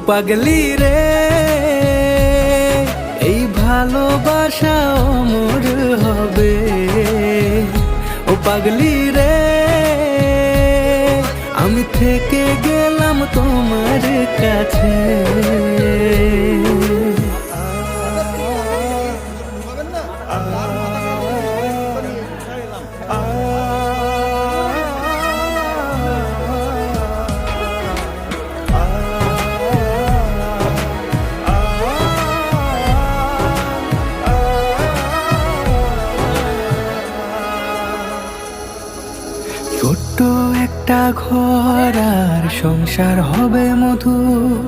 পাগলি রে, এই ভালোবাসা অমর হবে। ও পাগলি রে, আমি থেকে গেলাম তোমার কাছে। ছোট্ট একটা ঘর আর সংসার হবে মধুর,